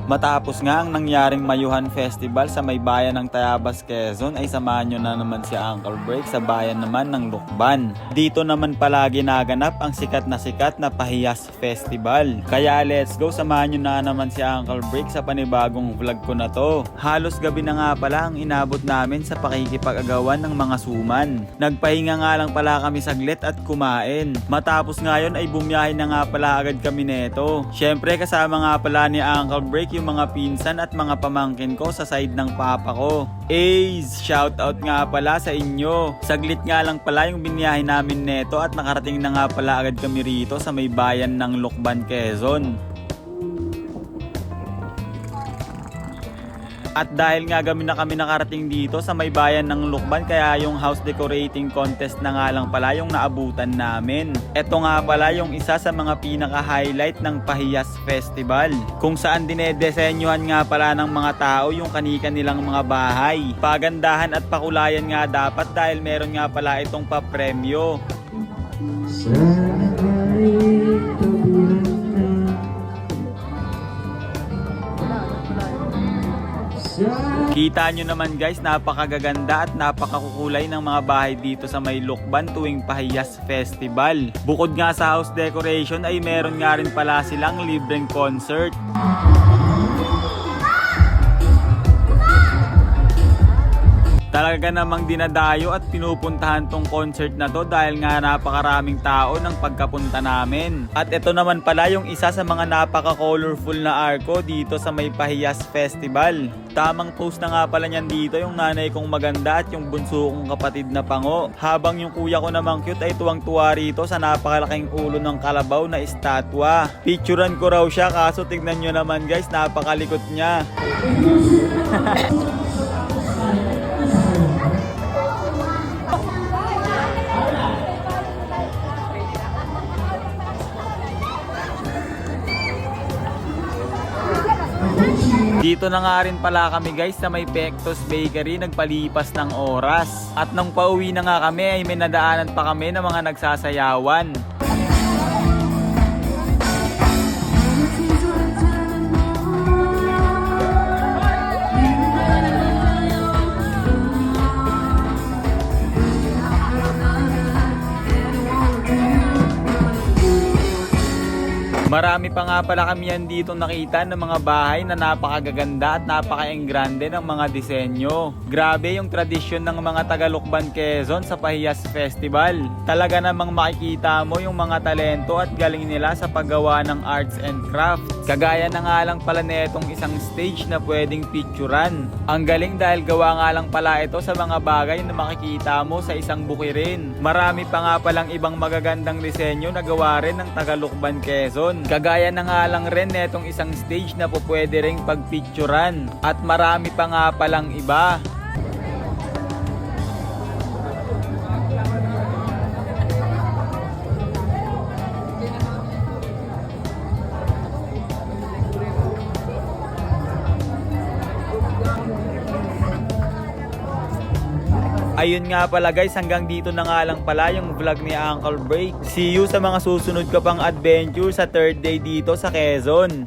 Matapos nga ang nangyaring Mayuhan Festival sa may bayan ng Tayabas, Quezon ay samahan nyo na naman si Uncle Break sa bayan naman ng Lukban. Dito naman palagi naganap ang sikat na Pahiyas Festival. Kaya let's go, samahan nyo na naman si Uncle Break sa panibagong vlog ko na to. Halos gabi na nga pala ang inabot namin sa pakikipag-agawan ng mga suman. Nagpahinga nga lang pala kami saglit at kumain. Matapos ngayon ay bumiyahe na nga pala agad kami neto. Syempre kasama nga pala ni Uncle Break yung mga pinsan at mga pamangkin ko sa side ng papa ko. Ace, shoutout nga pala sa inyo. Saglit nga lang pala yung biniyahe namin neto at nakarating na nga pala agad kami rito sa may bayan ng Lukban, Quezon. At dahil nga gabi na kami nakarating dito sa may bayan ng Lukban, kaya yung house decorating contest na nga lang pala yung naabutan namin. Ito nga pala yung isa sa mga pinaka-highlight ng Pahiyas Festival, kung saan dinedesenyohan nga pala ng mga tao yung kanilang mga bahay. Pagandahan at pakulayan nga dapat dahil meron nga pala itong papremyo. Kita nyo naman guys, napakagaganda at napakakukulay ng mga bahay dito sa may Lukban tuwing Pahiyas Festival. Bukod nga sa house decoration ay meron nga rin pala silang libreng concert. Talaga namang dinadayo at pinupuntahan tong concert na to dahil nga napakaraming tao ng pagkapunta namin. At ito naman pala yung isa sa mga napaka-colorful na arko dito sa may Pahiyas Festival. Tamang post na nga pala niyan dito yung nanay kong maganda at yung bunso kong kapatid na pango. Habang yung kuya ko namang cute ay tuwang-tuwa rito sa napakalaking ulo ng kalabaw na estatwa. Picturean ko raw siya kaso tignan nyo naman guys, napakalikot niya. Dito na nga rin pala kami guys sa may Pectos Bakery, nagpalipas ng oras. At nung pauwi na nga kami ay may nadaanan pa kami ng mga nagsasayawan. Marami pa nga pala kami yan dito nakita ng mga bahay na napakagaganda at napaka-engrande ng mga disenyo. Grabe yung tradisyon ng mga taga-Lukban, Quezon sa Pahiyas Festival. Talaga namang makikita mo yung mga talento at galing nila sa paggawa ng arts and crafts. Kagaya na nga lang pala netong isang stage na pwedeng picturean. Ang galing dahil gawa nga lang pala ito sa mga bagay na makikita mo sa isang bukirin. Marami pa nga palang ibang magagandang disenyo na gawa rin ng taga-Lukban, Quezon. Kagaya na nga lang rin netong isang stage na po pwede ring pagpicturean. At marami pa nga palang iba. Ayun nga pala guys, hanggang dito na nga lang pala yung vlog ni Uncle Break. See you sa mga susunod ka pang adventure sa third day dito sa Quezon.